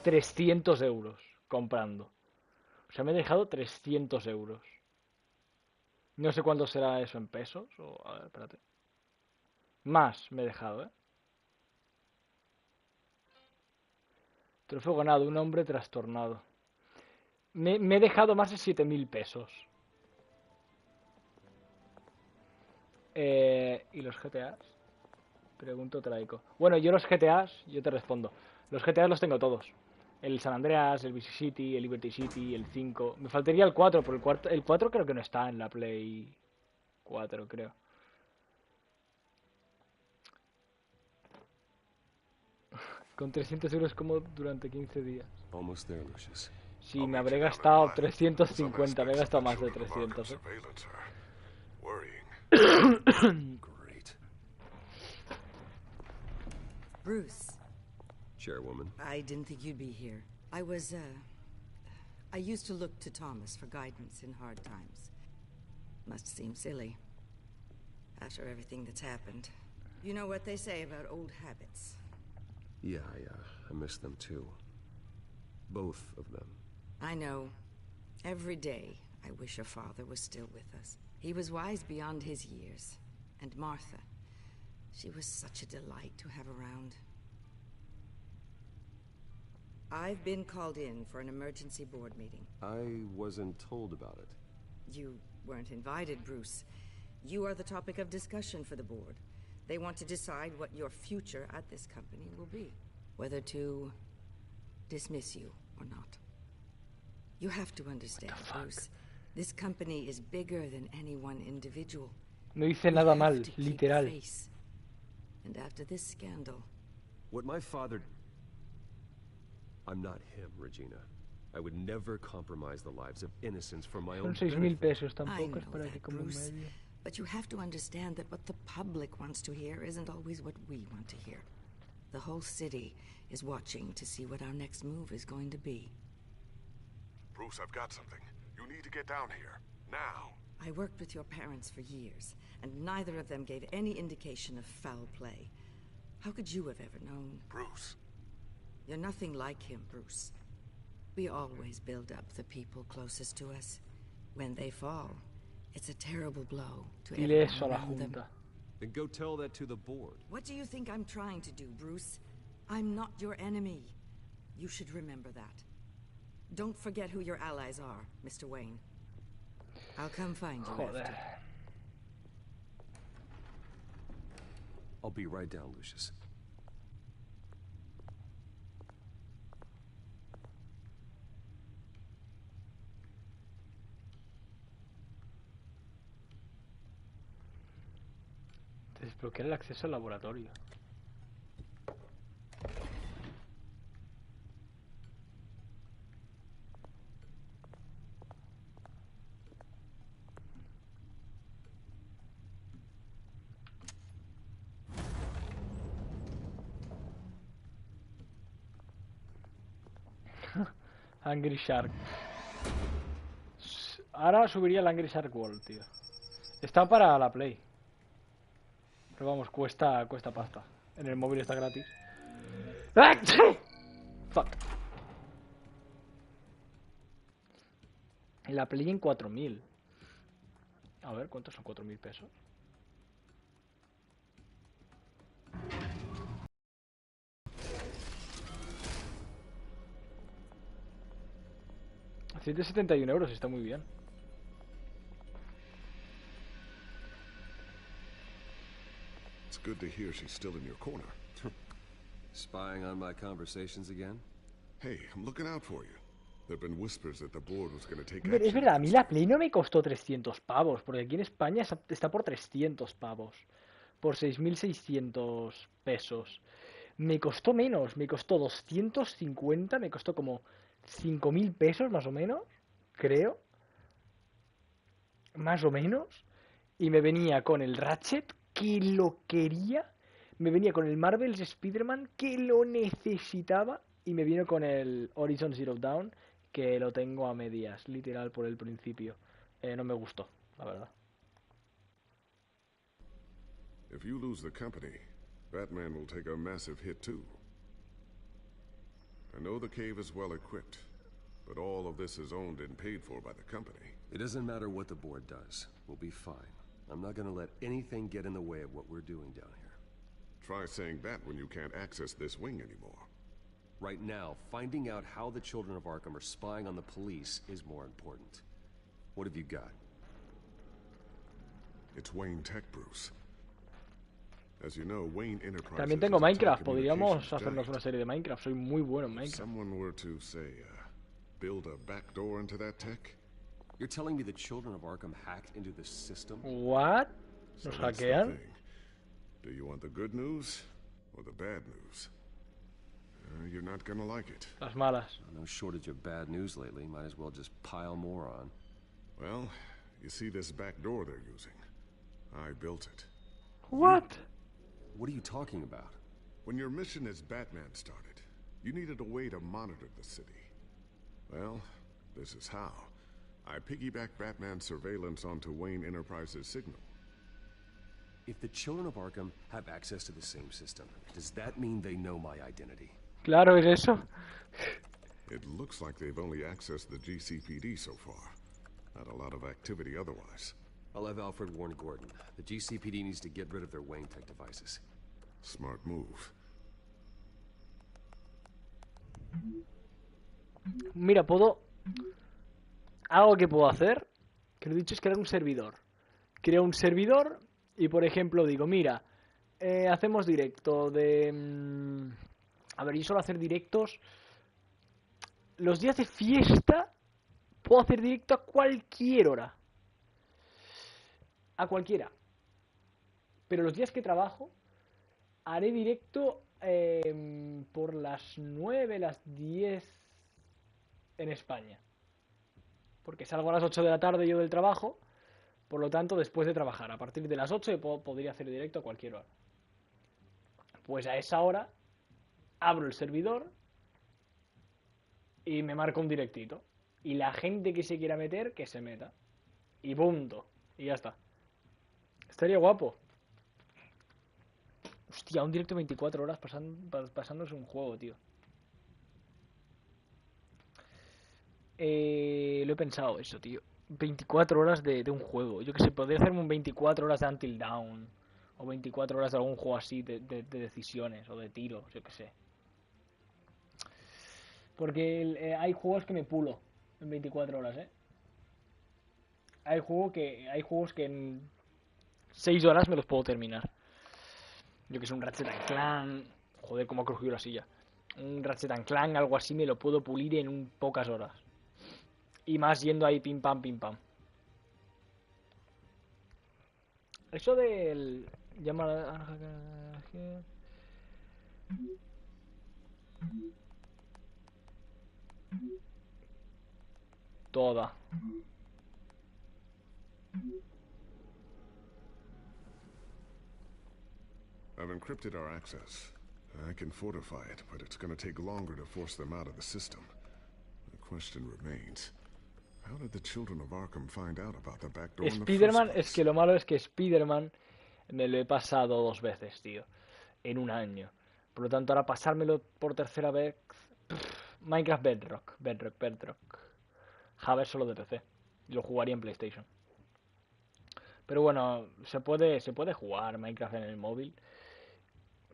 300 euros comprando. O sea, me he dejado 300 euros. No sé cuánto será eso en pesos. A ver, espérate. Más me he dejado, Trofeo ganado, un hombre trastornado. Me he dejado más de 7.000 pesos. ¿Y los GTAs? Pregunto traico. Bueno, yo los GTAs, yo te respondo. Los GTAs los tengo todos. El San Andreas, el Vice City, el Liberty City, el 5. Me faltaría el 4, pero el 4 creo que no está en la Play 4, creo. Con 300 euros como durante 15 días. Almost there, Lucius. Sí, me habré gastado 350, me he gastado más de 300, Great. Bruce. Chairwoman. I didn't think you'd be here. I used to look to Thomas for guidance in hard times. Must seem silly. After everything that's happened. You know what they say about old habits. Yeah, I miss them too. Both of them. I know. Every day, I wish your father was still with us. He was wise beyond his years. And Martha, she was such a delight to have around. I've been called in for an emergency board meeting. I wasn't told about it. You weren't invited, Bruce. You are the topic of discussion for the board. They want to decide what your future at this company will be. Whether to dismiss you or not. You have to understand, Bruce. This company is bigger than any one individual. No hice nada mal, literal. And after this scandal... What my father... I'm not him, Regina. I would never compromise the lives of innocents for my own Son 6.000 pesos, I tampoco know es para que that, como Bruce. medio. But you have to understand that what the public wants to hear isn't always what we want to hear. The whole city is watching to see what our next move is going to be. Bruce, I've got something. You need to get down here. Now. I worked with your parents for years, and neither of them gave any indication of foul play. How could you have ever known? Bruce. You're nothing like him, Bruce. We always build up the people closest to us. When they fall, it's a terrible blow to Dile everyone eso a la around them. Then go tell that to the board. What do you think I'm trying to do, Bruce? I'm not your enemy. You should remember that. Don't forget who your allies are, Mr. Wayne. I'll come find you Joder. after. I'll be right down, Lucius. Desbloquear el acceso al laboratorio. Angry Shark. Ahora subiría el Angry Shark World, tío. Está para la Play. Pero vamos, cuesta pasta. En el móvil está gratis. Fuck. La Play en 4000. A ver, ¿cuántos son 4000 pesos? A 171 euros, está muy bien. It's good to hear she's still in your corner. Spying on my conversations again? Hey, I'm looking out for you. There've been whispers that the board was going to take Es action. verdad, a mí la Play no me costó 300 pavos, porque aquí en España está por 300 pavos. Por 6.600 pesos. Me costó menos, me costó 250, me costó como 5.000 pesos más o menos, creo. Más o menos. Y me venía con el Ratchet, que lo quería. Me venía con el Marvel's Spider-Man, que lo necesitaba. Y me vino con el Horizon Zero Dawn, que lo tengo a medias, literal, por el principio. No me gustó, la verdad. If you lose the company, Batman will take a massive hit too. I know the cave is well equipped, but all of this is owned and paid for by the company. It doesn't matter what the board does. We'll be fine. I'm not gonna let anything get in the way of what we're doing down here. Try saying that when you can't access this wing anymore. Right now, finding out how the children of Arkham are spying on the police is more important. What have you got? It's Wayne Tech, Bruce. As you know, Wayne Enterprises. También tengo Minecraft, podríamos hacernos una serie de Minecraft. Soy muy bueno en Minecraft. If someone were to say, build a backdoor into that tech. You're telling me the children of Arkham hacked into the system? What? ¿Nos hackean? Do you want the good news or the bad news? You're not gonna like it. Las malas. No shortage of bad news lately. Might as well just pile more on. Well, you see this back door they're using? I built it. What? What are you talking about? When your mission as Batman started, you needed a way to monitor the city. Well, this is how. I piggybacked Batman's surveillance onto Wayne Enterprises' signal. If the children of Arkham have access to the same system, does that mean they know my identity? Claro, es eso. It looks like they've only accessed the GCPD so far. Not a lot of activity otherwise. I'll have Alfred warn Gordon. The GCPD needs to get rid of their Wayne Tech devices. Smart move. Mira, algo que puedo hacer, que lo he dicho, es crear un servidor. Creo un servidor y, por ejemplo, digo, mira, hacemos directo de... A ver, yo suelo hacer directos... Los días de fiesta puedo hacer directo a cualquier hora. A cualquiera. Pero los días que trabajo, haré directo por las 9, las 10 en España. Porque salgo a las 8 de la tarde yo del trabajo, por lo tanto, después de trabajar, a partir de las 8 podría hacer directo a cualquier hora. Pues a esa hora abro el servidor y me marco un directito. Y la gente que se quiera meter, que se meta. Y punto. Y ya está. Estaría guapo. Hostia, un directo 24 horas pasándose un juego, tío. Lo he pensado eso, tío. 24 horas de un juego. Yo que sé, podría hacerme un 24 horas de Until Dawn. O 24 horas de algún juego así de decisiones o de tiros, yo que sé. Porque hay juegos que me pulo en 24 horas, Hay juegos que en 6 horas me los puedo terminar. Yo que sé, un Ratchet & Clank. Joder, cómo ha crujido la silla. Un Ratchet & Clank, algo así, me lo puedo pulir en pocas horas. Y más yendo ahí pim pam, pim pam. Eso del... Toda. I've encrypted our access. I can fortify it, but it's going to take longer to force them out of the system. The question remains, how did the children of Arkham find out about the back door in the Spider-Man, first place? es que lo malo es que Spider-Man me lo he pasado 2 veces, tío. En un año. Por lo tanto, ahora pasármelo por tercera vez Minecraft Bedrock. Java es solo de PC. Lo jugaría en PlayStation. Pero bueno, se puede jugar Minecraft en el móvil.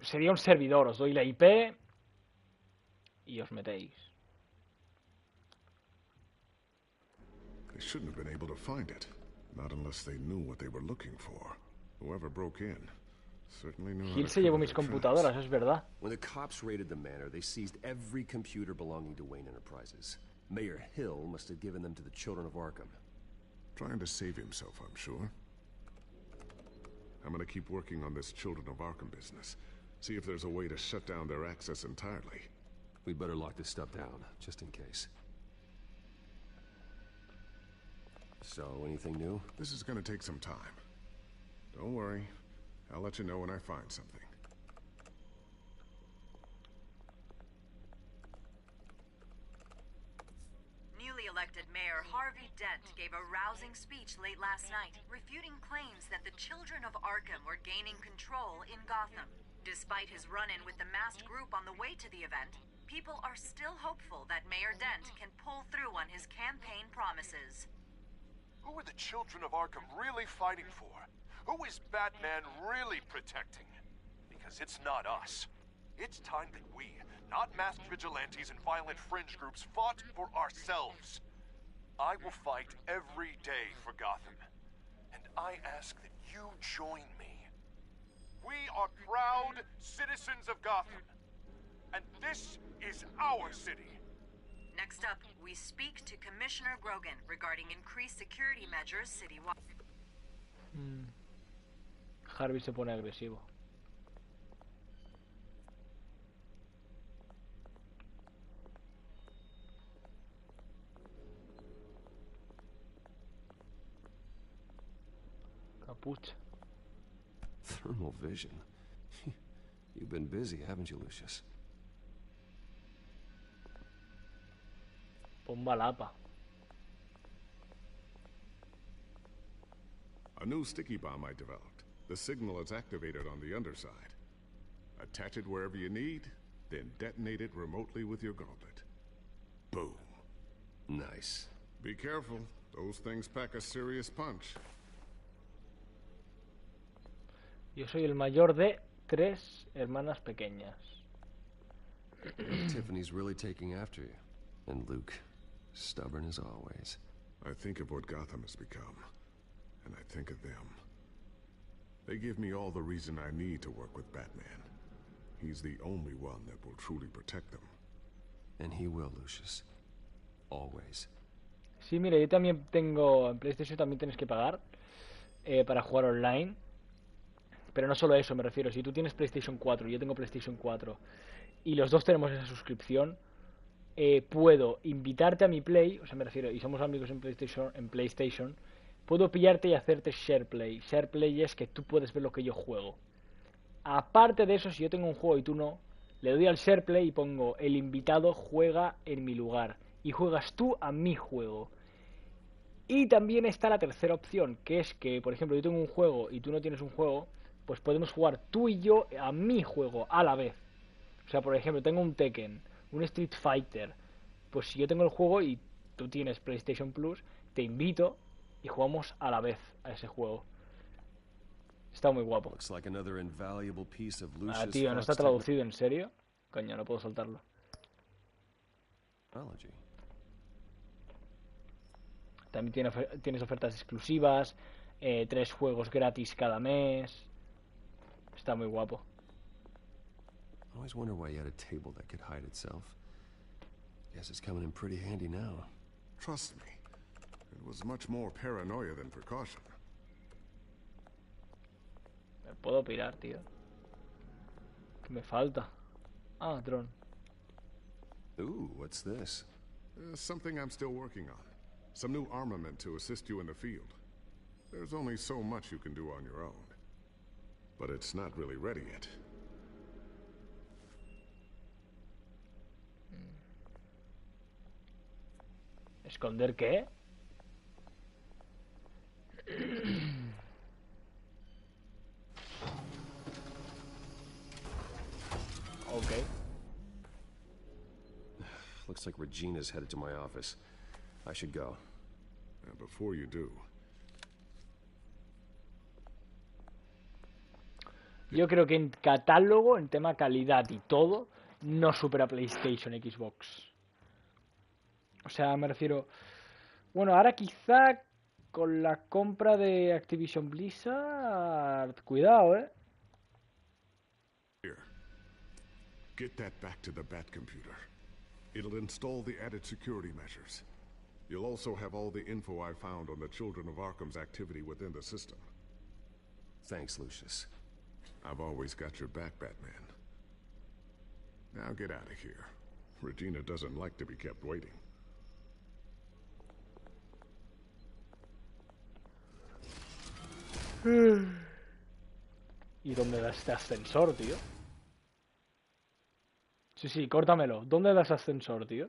Sería un servidor, os doy la IP y os metéis. They shouldn't have been able to find it. Not unless they knew what they were looking for. Whoever broke in certainly knew how Gil to se llevó cover mis their computadoras, tracks. es verdad. When the cops raided the manor, they seized every computer belonging to Wayne Enterprises. Mayor Hill must have given them to the children of Arkham. Trying to save himself, I'm sure. I'm gonna keep working on this Children of Arkham business. See if there's a way to shut down their access entirely. We'd better lock this stuff down, just in case. So, anything new? This is gonna take some time. Don't worry. I'll let you know when I find something. Newly elected Mayor Harvey Dent gave a rousing speech late last night, refuting claims that the children of Arkham were gaining control in Gotham. Despite his run-in with the masked group on the way to the event, people are still hopeful that Mayor Dent can pull through on his campaign promises. Who are the children of Arkham really fighting for? Who is Batman really protecting? Because it's not us. It's time that we, not masked vigilantes and violent fringe groups, fought for ourselves. I will fight every day for Gotham. And I ask that you join me. We are proud citizens of Gotham. And this is our city. Next up, we speak to Commissioner Grogan regarding increased security measures citywide. Harvey se pone agresivo. Capucha. Thermal vision. You've been busy, haven't you, Lucius? Bomba lapa. A new sticky bomb I developed. The signal is activated on the underside. Attach it wherever you need, then detonate it remotely with your gauntlet. Boom. Nice. Be careful. Those things pack a serious punch. Yo soy el mayor de 3 hermanas pequeñas. Tiffany's really taking after you. And Luke, stubborn as always. I think of what Gotham has become, and I think of them. They give me all the reason I need to work with Batman. He's the only one that will truly protect them. And he will, Lucius. Always. Sí, mira, yo también tengo... En PlayStation también tienes que pagar para jugar online. Pero no solo eso, me refiero. Si tú tienes PlayStation 4 y yo tengo PlayStation 4 y los dos tenemos esa suscripción, puedo invitarte a mi Play, o sea, me refiero, y somos amigos en PlayStation, puedo pillarte y hacerte SharePlay. SharePlay es que tú puedes ver lo que yo juego. Aparte de eso, si yo tengo un juego y tú no, le doy al SharePlay y pongo el invitado juega en mi lugar y juegas tú a mi juego. Y también está la tercera opción, que es que, por ejemplo, yo tengo un juego y tú no tienes un juego, pues podemos jugar tú y yo a mi juego a la vez. O sea, por ejemplo, tengo un Tekken, un Street Fighter. Pues si yo tengo el juego y tú tienes PlayStation Plus, te invito y jugamos a la vez a ese juego. Está muy guapo. Ah, tío, ¿no está traducido en serio? Coño, no puedo soltarlo. También tienes ofertas exclusivas, 3 juegos gratis cada mes. Está muy guapo. I always wonder why you had a table that could hide itself. Guess it's coming in pretty handy now. Trust me, it was much more paranoia than precaution. Me puedo pirar, tío. ¿Qué me falta? Ah, drone. Ooh, what's this? Something I'm still working on. Some new armament to assist you in the field. There's only so much you can do on your own. But it's not really ready yet. ¿Esconder qué? Ok. Looks like Regina's headed to my office. I should go. And before you do... Yo creo que en catálogo, en tema calidad y todo, no supera PlayStation, Xbox. O sea, me refiero... Bueno, ahora quizá con la compra de Activision Blizzard... Cuidado, Here. Get that back to the Bat computer. It'll install the added security measures. You'll also have all the info I found on the Children of Arkham's activity within the system. Thanks, Lucius. I've always got your back, Batman. Now get out of here. Regina doesn't like to be kept waiting. ¿Y dónde da este ascensor, tío? Sí, córtamelo. ¿Dónde da ese ascensor, tío?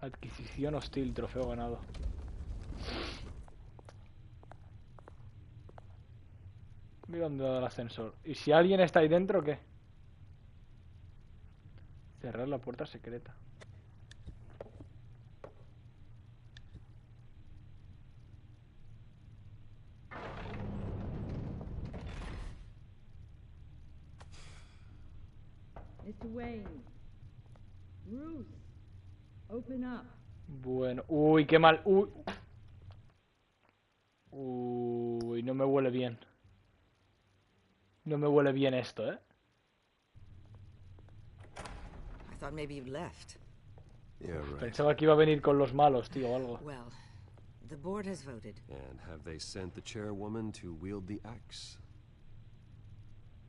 Adquisición hostil, trofeo ganado. Mira dónde da el ascensor. ¿Y si alguien está ahí dentro, qué? Cerrar la puerta secreta. Mr. Wayne. Bruce. Open up. Bueno, uy, qué mal. Uy, no me huele bien. No me huele bien esto, I thought maybe you left. Yeah, right. Pensaba que iba a venir con los malos, tío, o algo. Well, the board has voted. And have they sent the chairwoman to wield the axe?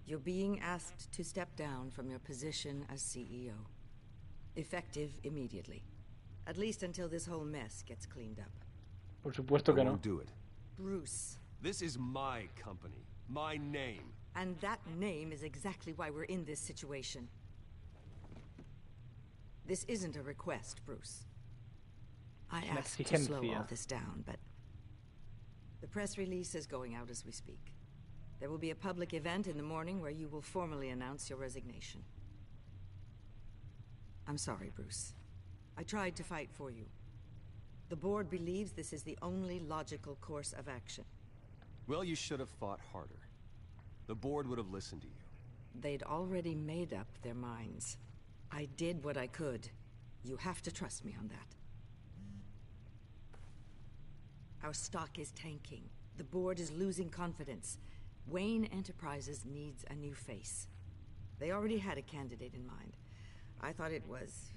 You're being asked to step down from your position as CEO. Effective immediately. At least until this whole mess gets cleaned up. Por supuesto que I no. won't do it. Bruce. This is my company. My name. And that name is exactly why we're in this situation. This isn't a request, Bruce. I asked to slow all this down, but the press release is going out as we speak. There will be a public event in the morning where you will formally announce your resignation. I'm sorry, Bruce. I tried to fight for you. The board believes this is the only logical course of action. Well, you should have fought harder. The board would have listened to you. They'd already made up their minds. I did what I could. You have to trust me on that. Our stock is tanking. The board is losing confidence. Wayne Enterprises needs a new face. They already had a candidate in mind. I thought it was...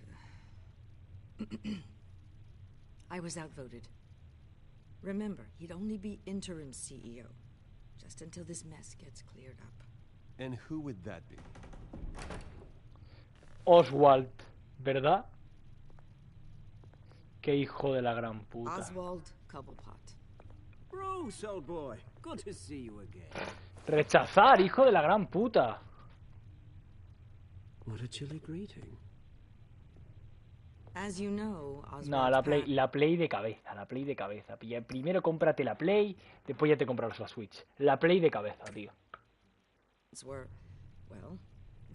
I was outvoted. Remember, he'd only be interim CEO, just until this mess gets cleared up. And who would that be? Oswald, ¿verdad? Qué hijo de la gran puta. Oswald Cobblepot. Bruce, old boy. Good to see you again. Rechazar, hijo de la gran puta. What a chilly greeting. As you know, Oswald No, la Play de cabeza, la Play de cabeza. Primero cómprate la Play, después ya te comprarás la Switch. La Play de cabeza, tío. Were, well,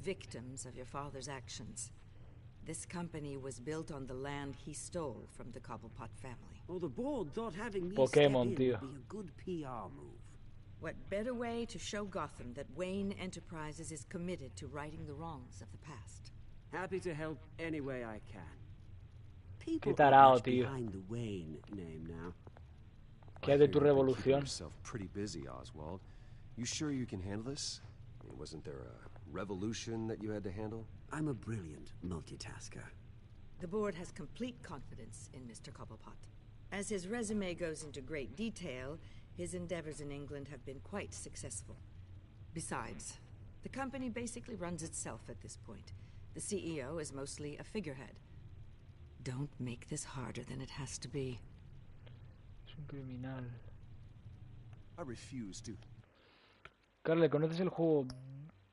victims of your father's actions. This company was built on the land he stole from the Cobblepot family. Well, the board thought having me Pokémon, step in tío. would be a good PR move. What better way to show Gotham that Wayne Enterprises is committed to righting the wrongs of the past? Happy to help any way I can. Qué People tarao, are much tío. behind the Wayne name now. ¿Qué hay de tu revolución? Yourself pretty busy, Oswald. You sure you can handle this? I mean, wasn't there a revolution that you had to handle? I'm a brilliant multitasker. The board has complete confidence in Mr. Cobblepot. As his resume goes into great detail, his endeavors in England have been quite successful. Besides, the company basically runs itself at this point. The CEO is mostly a figurehead. Don't make this harder than it has to be. Es un criminal. I refuse to. Carle, ¿conoces el juego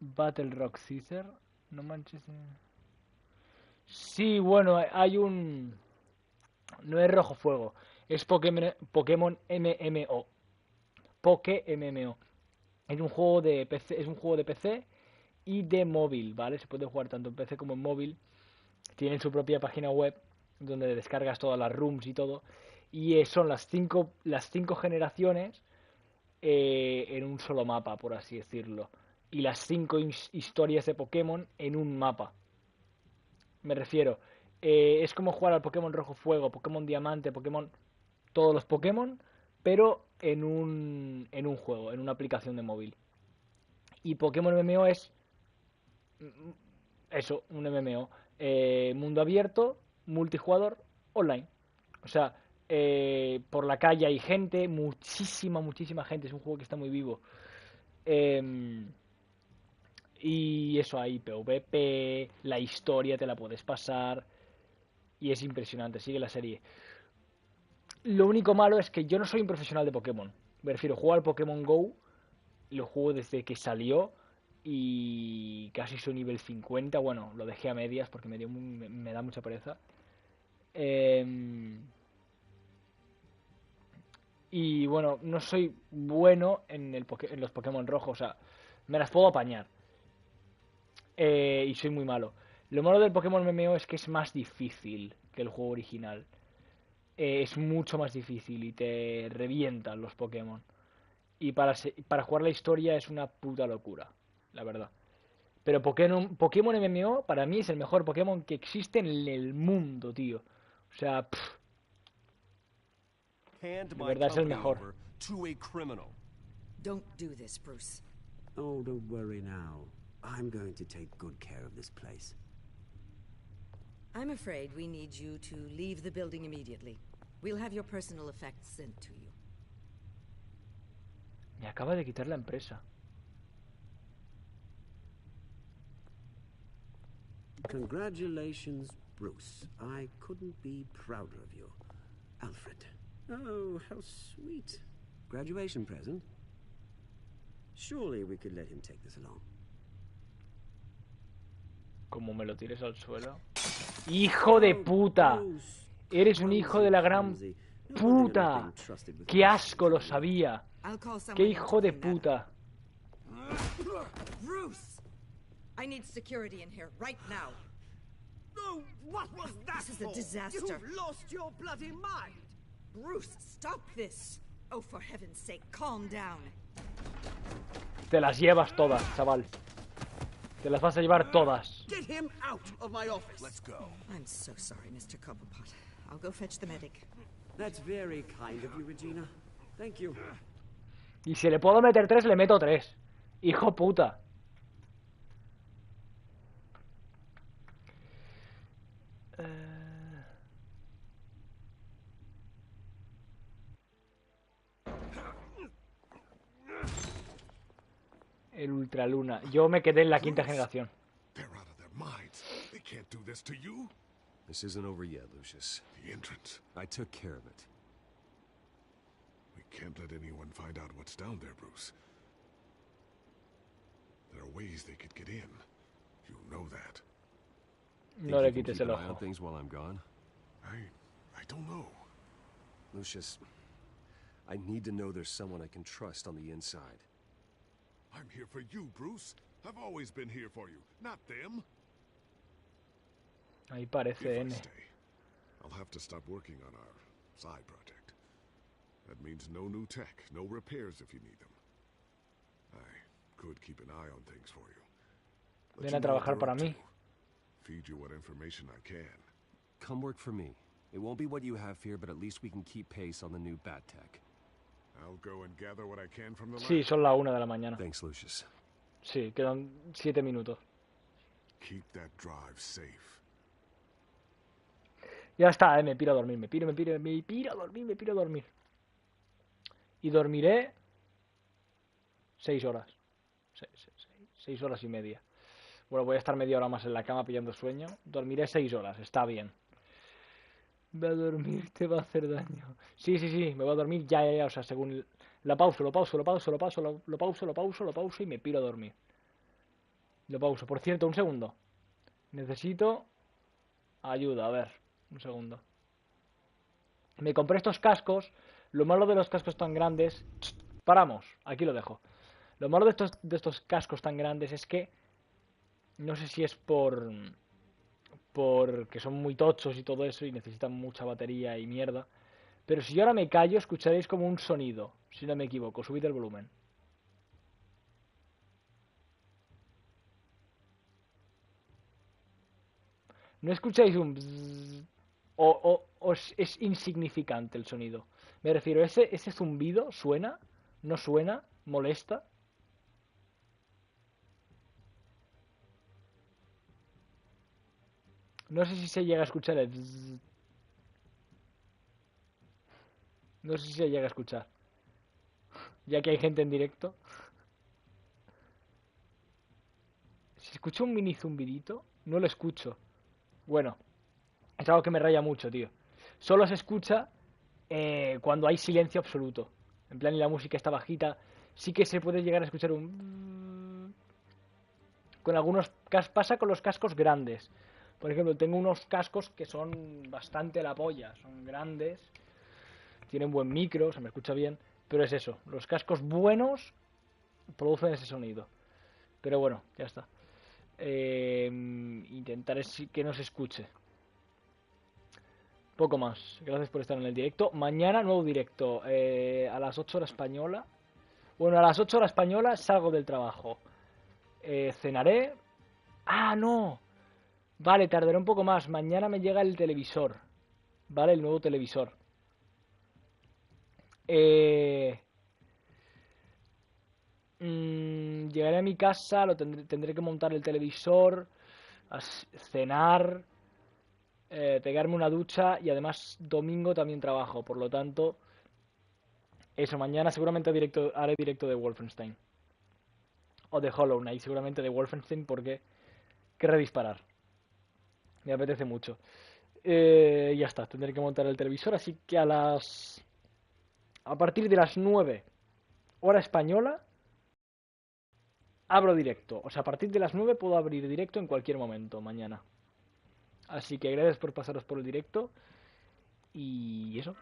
Battle Rock Caesar? No manches. Sí, bueno, hay un... No es Rojo Fuego, es Pokémon MMO. Poké MMO. Es un juego de PC y de móvil, ¿vale? Se puede jugar tanto en PC como en móvil. Tienen su propia página web donde descargas todas las rooms y todo. Y son las cinco generaciones en un solo mapa, por así decirlo. Y las 5 historias de Pokémon en un mapa. Me refiero, es como jugar al Pokémon Rojo Fuego, Pokémon Diamante, Pokémon... Todos los Pokémon, pero en un juego, en una aplicación de móvil. Y Pokémon MMO es eso, un MMO. Mundo abierto, multijugador, online. O sea, por la calle hay gente, muchísima gente. Es un juego que está muy vivo. Y eso, hay PvP, la historia te la puedes pasar. Y es impresionante, sigue la serie. Lo único malo es que yo no soy un profesional de Pokémon. Me refiero, juego al Pokémon GO. Lo juego desde que salió. Y casi soy nivel 50. Bueno, lo dejé a medias porque me da mucha pereza. Y bueno, no soy bueno en los Pokémon rojos. O sea, me las puedo apañar. Y soy muy malo. Lo malo del Pokémon MMO es que es más difícil que el juego original. Es mucho más difícil y te revientan los Pokémon. Y para jugar la historia es una puta locura, la verdad. Pero Pokémon MMO para mí es el mejor Pokémon que existe en el mundo, tío. O sea, Hand de my verdad es el company mejor. over to a criminal. Don't do this, Bruce. Oh, don't worry now. I'm going to take good care of this place. I'm afraid we need you to leave the building immediately. We'll have your personal effects sent to you. Me acaba de quitar la empresa. Congratulations, Bruce. I couldn't be prouder of you. Alfred. Oh, how sweet. Graduation present? Surely we could let him take this along. Como me lo tires al suelo. ¡Hijo de puta! Eres un hijo de la gran puta. ¡Qué asco, lo sabía! ¡Qué hijo de puta! Bruce! I need security in here right now. Oh, what was that? This is a disaster. You've lost your bloody mind. Bruce, stop this. Oh, for heaven's sake, calm down. Te las llevas todas, chaval. Te las vas a llevar todas. Get him out of my office. Let's go. I'm so sorry, Mr. Cobblepot. I'll go fetch the medic. That's very kind of you, Regina. Thank you. Y si le puedo meter 3, le meto 3. Hijo puta. El Ultraluna. Yo me quedé en la 5ª generación. They're out of their minds. They can't do this to you. This isn't over yet, Lucius. The entrance. I took care of it. We can't let anyone find out what's down there, Bruce. There are ways they could get in. You know that. No le quites el Keep an eye on ojo. things while I'm gone. I don't know. Lucius, I need to know there's someone I can trust on the inside. I'm here for you, Bruce. I've always been here for you, not them. Ahí parece If I N. stay, I'll have to stop working on our side project. That means no new tech, no repairs if you need them. I could keep an eye on things for you. Let Ven you a know trabajar what para they're mí. up to. Feed you what information I can. Come work for me. It won't be what you have here, but at least we can keep pace on the new bat tech. I'll go and gather what I can from the lab. Sí, son las 1 de la mañana. Thanks, Lucius. Sí, quedan 7 minutos. Keep that drive safe. Ya está, me piro a dormir, me piro a dormir, me piro a dormir. Y dormiré 6 horas. 6 horas y media. Bueno, voy a estar media hora más en la cama pillando sueño. Dormiré 6 horas, está bien. Ve a dormir, te va a hacer daño. Sí, me voy a dormir ya, o sea, según... Lo pauso y me piro a dormir. Lo pauso. Por cierto, un segundo. Necesito ayuda, a ver, un segundo. Me compré estos cascos. Lo malo de los cascos tan grandes... Paramos, aquí lo dejo. Lo malo de estos cascos tan grandes es que no sé si es porque son muy tochos y todo eso y necesitan mucha batería y mierda. Pero si yo ahora me callo, escucharéis como un sonido, si no me equivoco. Subid el volumen. ¿No escucháis un bzzz? O es insignificante el sonido? Me refiero, ese zumbido suena, no suena, molesta. No sé si se llega a escuchar el bzzz. No sé si se llega a escuchar. Ya que hay gente en directo. Si escucho un mini zumbidito, no lo escucho. Bueno, es algo que me raya mucho, tío. Solo se escucha cuando hay silencio absoluto. En plan, y la música está bajita. Sí que se puede llegar a escuchar un... Con algunos... Pasa con los cascos grandes. Por ejemplo, tengo unos cascos que son bastante la polla. Son grandes. Tienen buen micro, se me escucha bien. Pero es eso. Los cascos buenos producen ese sonido. Pero bueno, ya está. Intentaré que no se escuche. Poco más. Gracias por estar en el directo. Mañana nuevo directo. A las 8 horas española. Bueno, a las 8 horas española salgo del trabajo. Cenaré. ¡Ah, no! Vale, tardaré un poco más. Mañana me llega el televisor. ¿Vale? El nuevo televisor. Llegaré a mi casa, tendré que montar el televisor, cenar, pegarme una ducha y además domingo también trabajo. Por lo tanto, eso, mañana seguramente haré directo de Wolfenstein. O de Hollow Knight, seguramente de Wolfenstein porque querré disparar. Me apetece mucho. Ya está, tendré que montar el televisor, así que a partir de las 9 hora española abro directo. O sea, a partir de las 9 puedo abrir directo en cualquier momento mañana. Así que gracias por pasaros por el directo. Y eso.